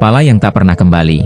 kepala yang tak pernah kembali.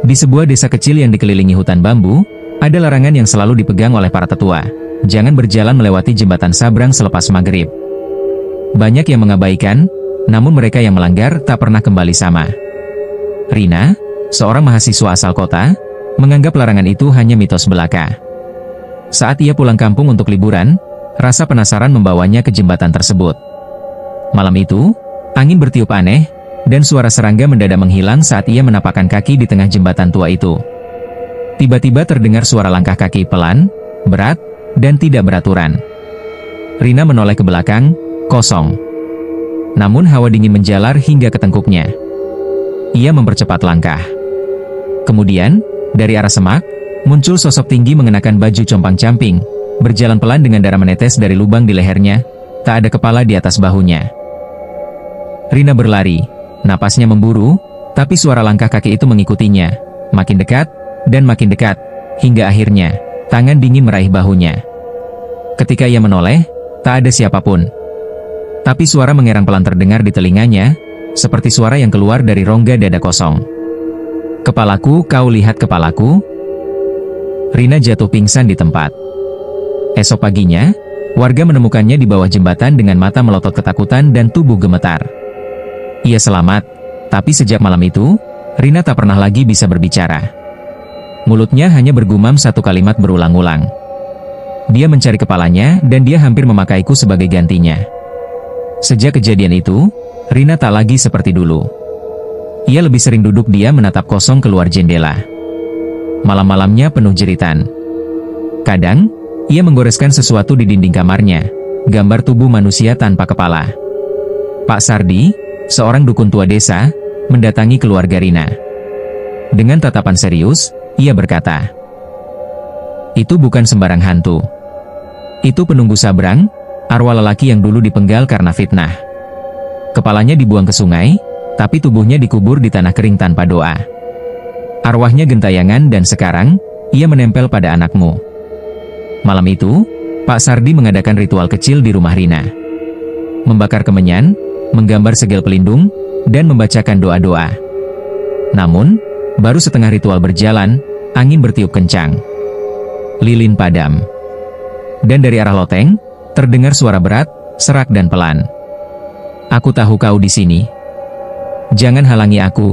Di sebuah desa kecil yang dikelilingi hutan bambu, ada larangan yang selalu dipegang oleh para tetua. Jangan berjalan melewati jembatan sabrang selepas maghrib. Banyak yang mengabaikan, namun mereka yang melanggar tak pernah kembali sama. Rina, seorang mahasiswa asal kota, menganggap larangan itu hanya mitos belaka. Saat ia pulang kampung untuk liburan, rasa penasaran membawanya ke jembatan tersebut. Malam itu, angin bertiup aneh, dan suara serangga mendadak menghilang saat ia menapakkan kaki di tengah jembatan tua itu. Tiba-tiba terdengar suara langkah kaki pelan, berat, dan tidak beraturan. Rina menoleh ke belakang, kosong. Namun hawa dingin menjalar hingga ke tengkuknya. Ia mempercepat langkah. Kemudian, dari arah semak, muncul sosok tinggi mengenakan baju compang-camping, berjalan pelan dengan darah menetes dari lubang di lehernya, tak ada kepala di atas bahunya. Rina berlari, napasnya memburu, tapi suara langkah kaki itu mengikutinya, makin dekat, dan makin dekat, hingga akhirnya, tangan dingin meraih bahunya. Ketika ia menoleh, tak ada siapapun. Tapi suara mengerang pelan terdengar di telinganya, seperti suara yang keluar dari rongga dada kosong. "Kepalaku, kau lihat kepalaku?" Rina jatuh pingsan di tempat. Esok paginya, warga menemukannya di bawah jembatan dengan mata melotot ketakutan dan tubuh gemetar. Ia selamat, tapi sejak malam itu, Rina tak pernah lagi bisa berbicara. Mulutnya hanya bergumam satu kalimat berulang-ulang. Dia mencari kepalanya dan dia hampir memakaiku sebagai gantinya. Sejak kejadian itu, Rina tak lagi seperti dulu. Ia lebih sering duduk diam menatap kosong keluar jendela. Malam-malamnya penuh jeritan. Kadang, ia menggoreskan sesuatu di dinding kamarnya, gambar tubuh manusia tanpa kepala. Pak Sardi, seorang dukun tua desa, mendatangi keluarga Rina. Dengan tatapan serius, ia berkata, "Itu bukan sembarang hantu. Itu penunggu sabrang, arwah lelaki yang dulu dipenggal karena fitnah. Kepalanya dibuang ke sungai, tapi tubuhnya dikubur di tanah kering tanpa doa. Arwahnya gentayangan dan sekarang, ia menempel pada anakmu." Malam itu, Pak Sardi mengadakan ritual kecil di rumah Rina. Membakar kemenyan, menggambar segel pelindung, dan membacakan doa-doa. Namun, baru setengah ritual berjalan, angin bertiup kencang. Lilin padam. Dan dari arah loteng, terdengar suara berat, serak dan pelan. "Aku tahu kau di sini. Jangan halangi aku.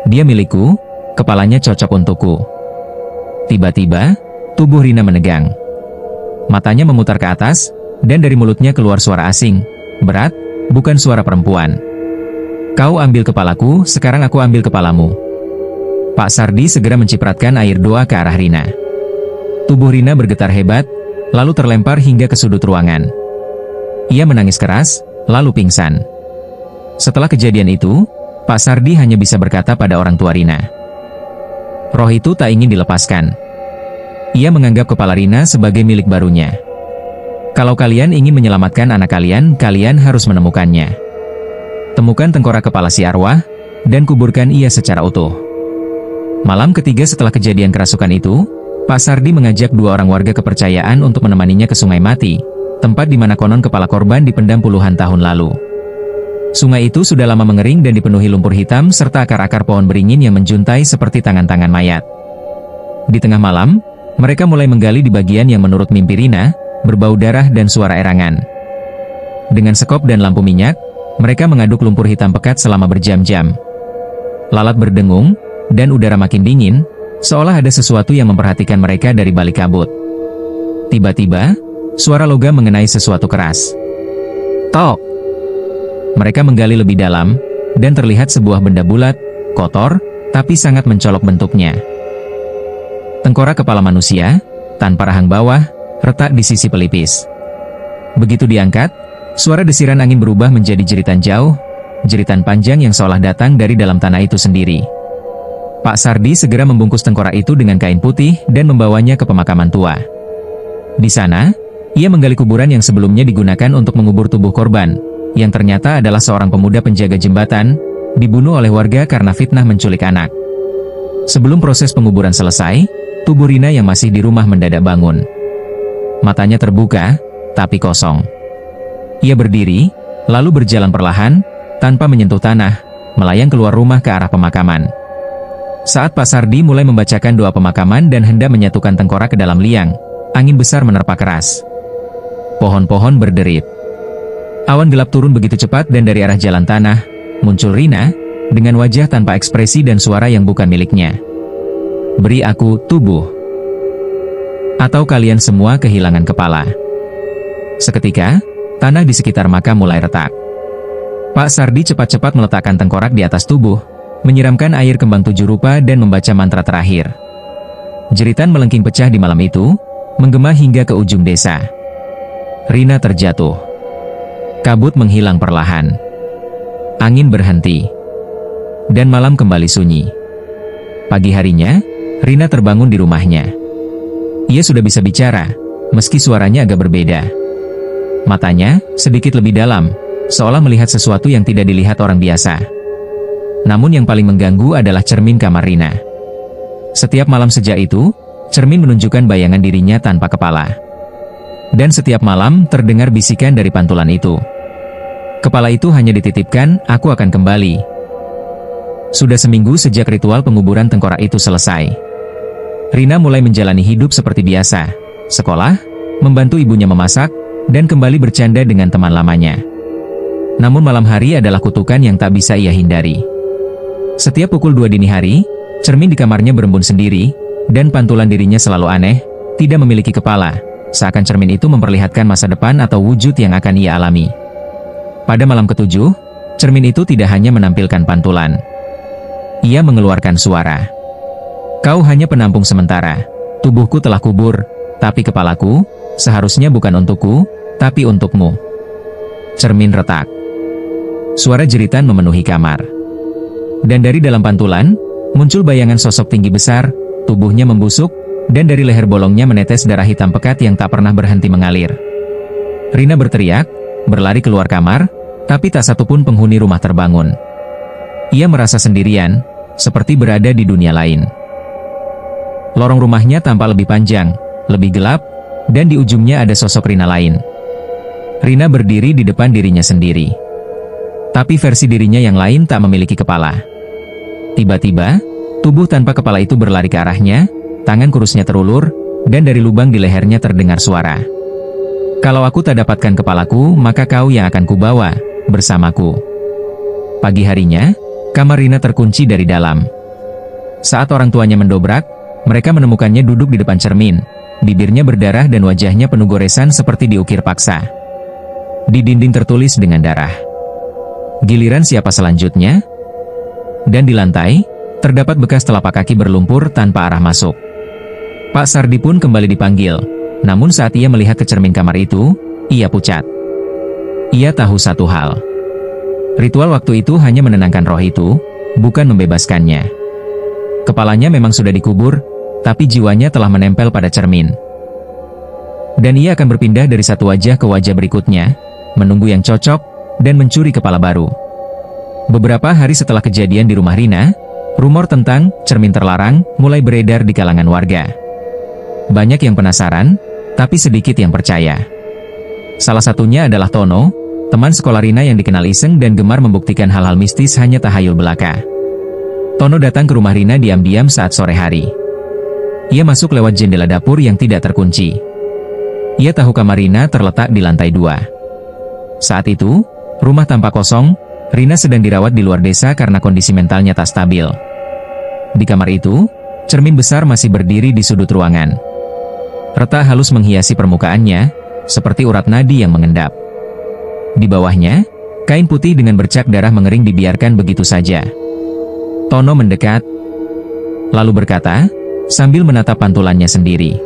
Dia milikku, kepalanya cocok untukku." Tiba-tiba, tubuh Rina menegang. Matanya memutar ke atas, dan dari mulutnya keluar suara asing, berat, bukan suara perempuan. "Kau ambil kepalaku, sekarang aku ambil kepalamu." Pak Sardi segera mencipratkan air doa ke arah Rina. Tubuh Rina bergetar hebat, lalu terlempar hingga ke sudut ruangan. Ia menangis keras, lalu pingsan. Setelah kejadian itu, Pak Sardi hanya bisa berkata pada orang tua Rina, "Roh itu tak ingin dilepaskan." Ia menganggap kepala Rina sebagai milik barunya. "Kalau kalian ingin menyelamatkan anak kalian, kalian harus menemukannya. Temukan tengkorak kepala si arwah, dan kuburkan ia secara utuh." Malam ketiga setelah kejadian kerasukan itu, Pak Sardi mengajak dua orang warga kepercayaan untuk menemaninya ke Sungai Mati, tempat di mana konon kepala korban dipendam puluhan tahun lalu. Sungai itu sudah lama mengering dan dipenuhi lumpur hitam serta akar-akar pohon beringin yang menjuntai seperti tangan-tangan mayat. Di tengah malam, mereka mulai menggali di bagian yang menurut mimpi Rina, berbau darah dan suara erangan. Dengan sekop dan lampu minyak, mereka mengaduk lumpur hitam pekat selama berjam-jam. Lalat berdengung, dan udara makin dingin, seolah ada sesuatu yang memperhatikan mereka dari balik kabut. Tiba-tiba, suara logam mengenai sesuatu keras. Tok! Mereka menggali lebih dalam, dan terlihat sebuah benda bulat, kotor, tapi sangat mencolok bentuknya. Tengkorak kepala manusia, tanpa rahang bawah, retak di sisi pelipis. Begitu diangkat, suara desiran angin berubah menjadi jeritan jauh, jeritan panjang yang seolah datang dari dalam tanah itu sendiri. Pak Sardi segera membungkus tengkorak itu dengan kain putih dan membawanya ke pemakaman tua. Di sana, ia menggali kuburan yang sebelumnya digunakan untuk mengubur tubuh korban, yang ternyata adalah seorang pemuda penjaga jembatan, dibunuh oleh warga karena fitnah menculik anak. Sebelum proses penguburan selesai, tubuh Rina yang masih di rumah mendadak bangun. Matanya terbuka, tapi kosong. Ia berdiri, lalu berjalan perlahan, tanpa menyentuh tanah, melayang keluar rumah ke arah pemakaman. Saat Pak Sardi mulai membacakan doa pemakaman dan hendak menyatukan tengkorak ke dalam liang, angin besar menerpa keras. Pohon-pohon berderit. Awan gelap turun begitu cepat dan dari arah jalan tanah, muncul Rina, dengan wajah tanpa ekspresi dan suara yang bukan miliknya. Beri aku tubuh. Atau kalian semua kehilangan kepala. Seketika, tanah di sekitar makam mulai retak. Pak Sardi cepat-cepat meletakkan tengkorak di atas tubuh, menyiramkan air kembang 7 rupa dan membaca mantra terakhir. Jeritan melengking pecah di malam itu, menggema hingga ke ujung desa. Rina terjatuh. Kabut menghilang perlahan. Angin berhenti. Dan malam kembali sunyi. Pagi harinya, Rina terbangun di rumahnya. Ia sudah bisa bicara, meski suaranya agak berbeda. Matanya sedikit lebih dalam, seolah melihat sesuatu yang tidak dilihat orang biasa. Namun yang paling mengganggu adalah cermin kamar Rina. Setiap malam sejak itu, cermin menunjukkan bayangan dirinya tanpa kepala. Dan setiap malam terdengar bisikan dari pantulan itu. Kepala itu hanya dititipkan, aku akan kembali. Sudah seminggu sejak ritual penguburan tengkorak itu selesai. Rina mulai menjalani hidup seperti biasa, sekolah, membantu ibunya memasak, dan kembali bercanda dengan teman lamanya. Namun malam hari adalah kutukan yang tak bisa ia hindari. Setiap pukul 2 dini hari, cermin di kamarnya berembun sendiri, dan pantulan dirinya selalu aneh, tidak memiliki kepala, seakan cermin itu memperlihatkan masa depan atau wujud yang akan ia alami. Pada malam ke-7, cermin itu tidak hanya menampilkan pantulan. Ia mengeluarkan suara. Kau hanya penampung sementara, tubuhku telah kubur, tapi kepalaku, seharusnya bukan untukku, tapi untukmu. Cermin retak. Suara jeritan memenuhi kamar. Dan dari dalam pantulan, muncul bayangan sosok tinggi besar, tubuhnya membusuk, dan dari leher bolongnya menetes darah hitam pekat yang tak pernah berhenti mengalir. Rina berteriak, berlari keluar kamar, tapi tak satupun penghuni rumah terbangun. Ia merasa sendirian, seperti berada di dunia lain. Lorong rumahnya tampak lebih panjang, lebih gelap, dan di ujungnya ada sosok Rina lain. Rina berdiri di depan dirinya sendiri. Tapi versi dirinya yang lain tak memiliki kepala. Tiba-tiba, tubuh tanpa kepala itu berlari ke arahnya, tangan kurusnya terulur, dan dari lubang di lehernya terdengar suara. Kalau aku tak dapatkan kepalaku, maka kau yang akan kubawa, bersamaku. Pagi harinya, kamar Rina terkunci dari dalam. Saat orang tuanya mendobrak, mereka menemukannya duduk di depan cermin, bibirnya berdarah dan wajahnya penuh goresan seperti diukir paksa. Di dinding tertulis dengan darah. Giliran siapa selanjutnya? Dan di lantai, terdapat bekas telapak kaki berlumpur tanpa arah masuk. Pak Sardi pun kembali dipanggil, namun saat ia melihat ke cermin kamar itu, ia pucat. Ia tahu satu hal. Ritual waktu itu hanya menenangkan roh itu, bukan membebaskannya. Kepalanya memang sudah dikubur, tapi jiwanya telah menempel pada cermin. Dan ia akan berpindah dari satu wajah ke wajah berikutnya, menunggu yang cocok, dan mencuri kepala baru. Beberapa hari setelah kejadian di rumah Rina, rumor tentang cermin terlarang mulai beredar di kalangan warga. Banyak yang penasaran, tapi sedikit yang percaya. Salah satunya adalah Tono, teman sekolah Rina yang dikenal iseng dan gemar membuktikan hal-hal mistis hanya tahayul belaka. Tono datang ke rumah Rina diam-diam saat sore hari. Ia masuk lewat jendela dapur yang tidak terkunci. Ia tahu kamar Rina terletak di lantai 2. Saat itu, rumah tampak kosong, Rina sedang dirawat di luar desa karena kondisi mentalnya tak stabil. Di kamar itu, cermin besar masih berdiri di sudut ruangan. Retak halus menghiasi permukaannya, seperti urat nadi yang mengendap. Di bawahnya, kain putih dengan bercak darah mengering dibiarkan begitu saja. Tono mendekat, lalu berkata, sambil menatap pantulannya sendiri.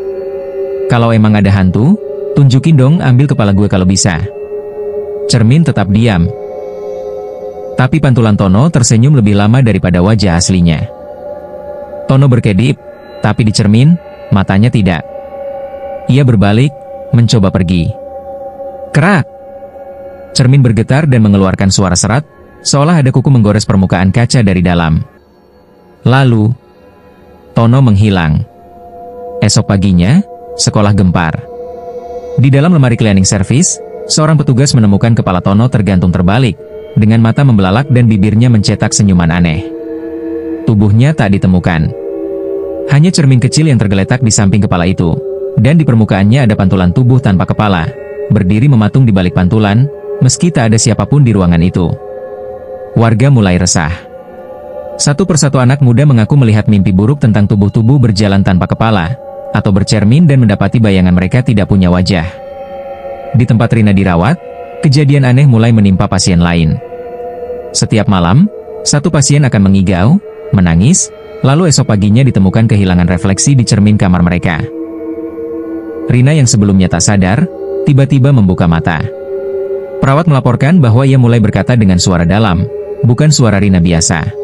Kalau emang ada hantu, tunjukin dong, ambil kepala gue kalau bisa. Cermin tetap diam. Tapi pantulan Tono tersenyum lebih lama daripada wajah aslinya. Tono berkedip, tapi di cermin, matanya tidak. Ia berbalik, mencoba pergi. Kerak! Cermin bergetar dan mengeluarkan suara serat, seolah ada kuku menggores permukaan kaca dari dalam. Lalu, Tono menghilang. Esok paginya, sekolah gempar. Di dalam lemari cleaning service, seorang petugas menemukan kepala Tono tergantung terbalik, dengan mata membelalak dan bibirnya mencetak senyuman aneh. Tubuhnya tak ditemukan. Hanya cermin kecil yang tergeletak di samping kepala itu, dan di permukaannya ada pantulan tubuh tanpa kepala, berdiri mematung di balik pantulan, meski tak ada siapapun di ruangan itu. Warga mulai resah. Satu persatu anak muda mengaku melihat mimpi buruk tentang tubuh-tubuh berjalan tanpa kepala, atau bercermin dan mendapati bayangan mereka tidak punya wajah. Di tempat Rina dirawat, kejadian aneh mulai menimpa pasien lain. Setiap malam, satu pasien akan mengigau, menangis, lalu esok paginya ditemukan kehilangan refleksi di cermin kamar mereka. Rina yang sebelumnya tak sadar, tiba-tiba membuka mata. Perawat melaporkan bahwa ia mulai berkata dengan suara dalam, bukan suara Rina biasa.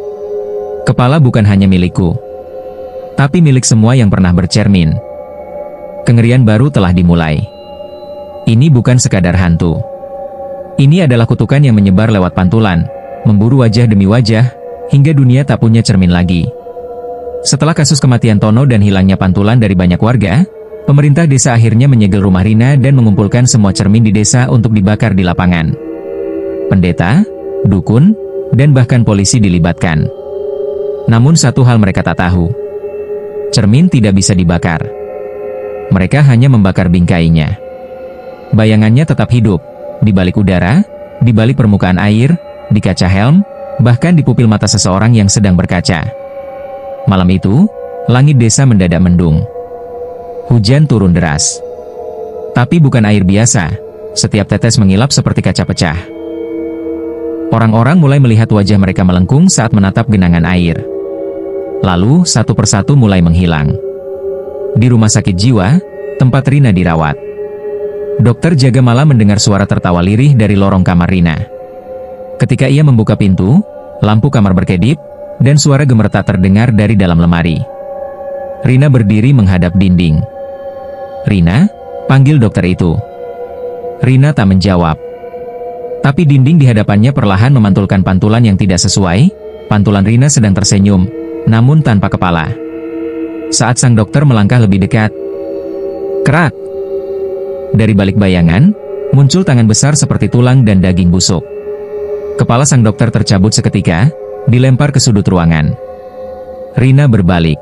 Kepala bukan hanya milikku, tapi milik semua yang pernah bercermin. Kengerian baru telah dimulai. Ini bukan sekadar hantu. Ini adalah kutukan yang menyebar lewat pantulan, memburu wajah demi wajah, hingga dunia tak punya cermin lagi. Setelah kasus kematian Tono dan hilangnya pantulan dari banyak warga, pemerintah desa akhirnya menyegel rumah Rina dan mengumpulkan semua cermin di desa untuk dibakar di lapangan. Pendeta, dukun, dan bahkan polisi dilibatkan. Namun satu hal mereka tak tahu. Cermin tidak bisa dibakar. Mereka hanya membakar bingkainya. Bayangannya tetap hidup, di balik udara, di balik permukaan air, di kaca helm, bahkan di pupil mata seseorang yang sedang berkaca. Malam itu, langit desa mendadak mendung. Hujan turun deras. Tapi bukan air biasa, setiap tetes mengilap seperti kaca pecah. Orang-orang mulai melihat wajah mereka melengkung saat menatap genangan air. Lalu, satu persatu mulai menghilang. Di rumah sakit jiwa, tempat Rina dirawat. Dokter jaga malam mendengar suara tertawa lirih dari lorong kamar Rina. Ketika ia membuka pintu, lampu kamar berkedip, dan suara gemeretak terdengar dari dalam lemari. Rina berdiri menghadap dinding. "Rina?" panggil dokter itu. Rina tak menjawab. Tapi dinding di hadapannya perlahan memantulkan pantulan yang tidak sesuai. Pantulan Rina sedang tersenyum, namun tanpa kepala. Saat sang dokter melangkah lebih dekat, kerak! Dari balik bayangan, muncul tangan besar seperti tulang dan daging busuk. Kepala sang dokter tercabut seketika, dilempar ke sudut ruangan. Rina berbalik.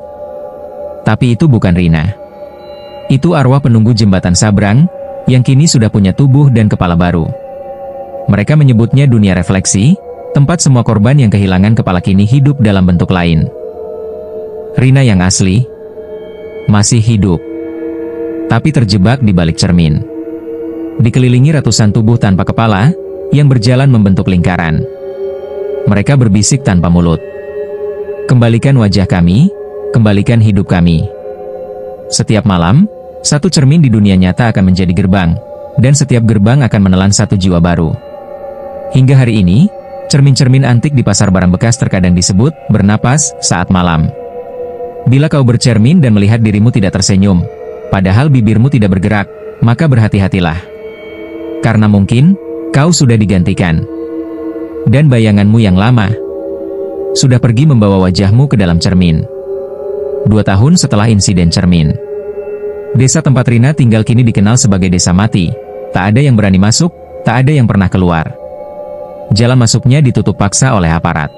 Tapi itu bukan Rina. Itu arwah penunggu jembatan Sabrang, yang kini sudah punya tubuh dan kepala baru. Mereka menyebutnya dunia refleksi, tempat semua korban yang kehilangan kepala kini hidup dalam bentuk lain. Rina yang asli masih hidup, tapi terjebak di balik cermin. Dikelilingi ratusan tubuh tanpa kepala, yang berjalan membentuk lingkaran. Mereka berbisik tanpa mulut. "Kembalikan wajah kami, kembalikan hidup kami." Setiap malam, satu cermin di dunia nyata akan menjadi gerbang, dan setiap gerbang akan menelan satu jiwa baru. Hingga hari ini, cermin-cermin antik di pasar barang bekas terkadang disebut bernapas saat malam. Bila kau bercermin dan melihat dirimu tidak tersenyum, padahal bibirmu tidak bergerak, maka berhati-hatilah. Karena mungkin, kau sudah digantikan. Dan bayanganmu yang lama sudah pergi membawa wajahmu ke dalam cermin. 2 tahun setelah insiden cermin, desa tempat Rina tinggal kini dikenal sebagai desa mati. Tak ada yang berani masuk, tak ada yang pernah keluar. Jalan masuknya ditutup paksa oleh aparat.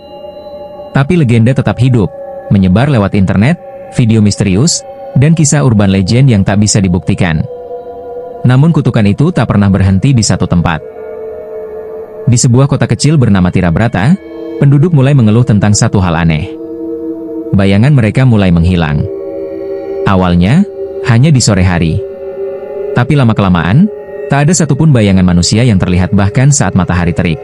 Tapi legenda tetap hidup, menyebar lewat internet, video misterius, dan kisah urban legend yang tak bisa dibuktikan. Namun kutukan itu tak pernah berhenti di satu tempat. Di sebuah kota kecil bernama Tirabrata, penduduk mulai mengeluh tentang satu hal aneh. Bayangan mereka mulai menghilang. Awalnya, hanya di sore hari. Tapi lama-kelamaan, tak ada satupun bayangan manusia yang terlihat bahkan saat matahari terik.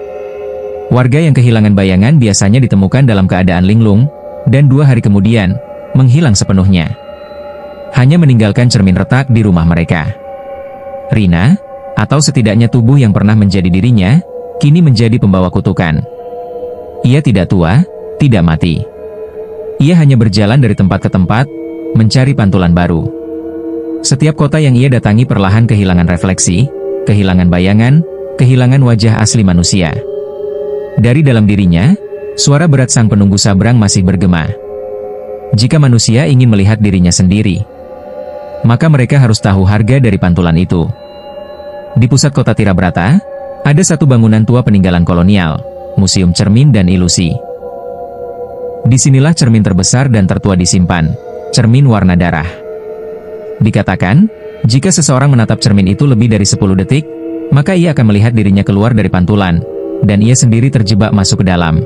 Warga yang kehilangan bayangan biasanya ditemukan dalam keadaan linglung, dan 2 hari kemudian, menghilang sepenuhnya. Hanya meninggalkan cermin retak di rumah mereka. Rina, atau setidaknya tubuh yang pernah menjadi dirinya, kini menjadi pembawa kutukan. Ia tidak tua, tidak mati. Ia hanya berjalan dari tempat ke tempat, mencari pantulan baru. Setiap kota yang ia datangi perlahan kehilangan refleksi, kehilangan bayangan, kehilangan wajah asli manusia. Dari dalam dirinya, suara berat sang penunggu Sabrang masih bergema. Jika manusia ingin melihat dirinya sendiri, maka mereka harus tahu harga dari pantulan itu. Di pusat kota Tirabrata, ada satu bangunan tua peninggalan kolonial, Museum Cermin dan Ilusi. Disinilah cermin terbesar dan tertua disimpan, cermin warna darah. Dikatakan, jika seseorang menatap cermin itu lebih dari 10 detik, maka ia akan melihat dirinya keluar dari pantulan, dan ia sendiri terjebak masuk ke dalam.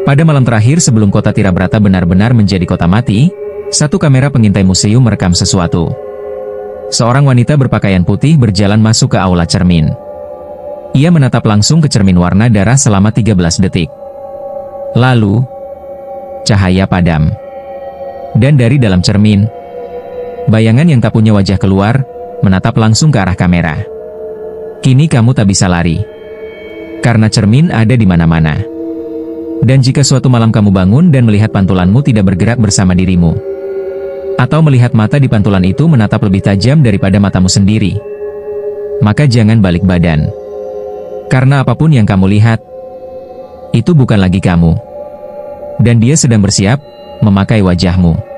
Pada malam terakhir sebelum kota Tirabrata benar-benar menjadi kota mati, satu kamera pengintai museum merekam sesuatu. Seorang wanita berpakaian putih berjalan masuk ke aula cermin. Ia menatap langsung ke cermin warna darah selama 13 detik. Lalu, cahaya padam. Dan dari dalam cermin, bayangan yang tak punya wajah keluar, menatap langsung ke arah kamera. Kini kamu tak bisa lari. Karena cermin ada di mana-mana. Dan jika suatu malam kamu bangun dan melihat pantulanmu tidak bergerak bersama dirimu, atau melihat mata di pantulan itu menatap lebih tajam daripada matamu sendiri, maka jangan balik badan. Karena apapun yang kamu lihat, itu bukan lagi kamu. Dan dia sedang bersiap memakai wajahmu.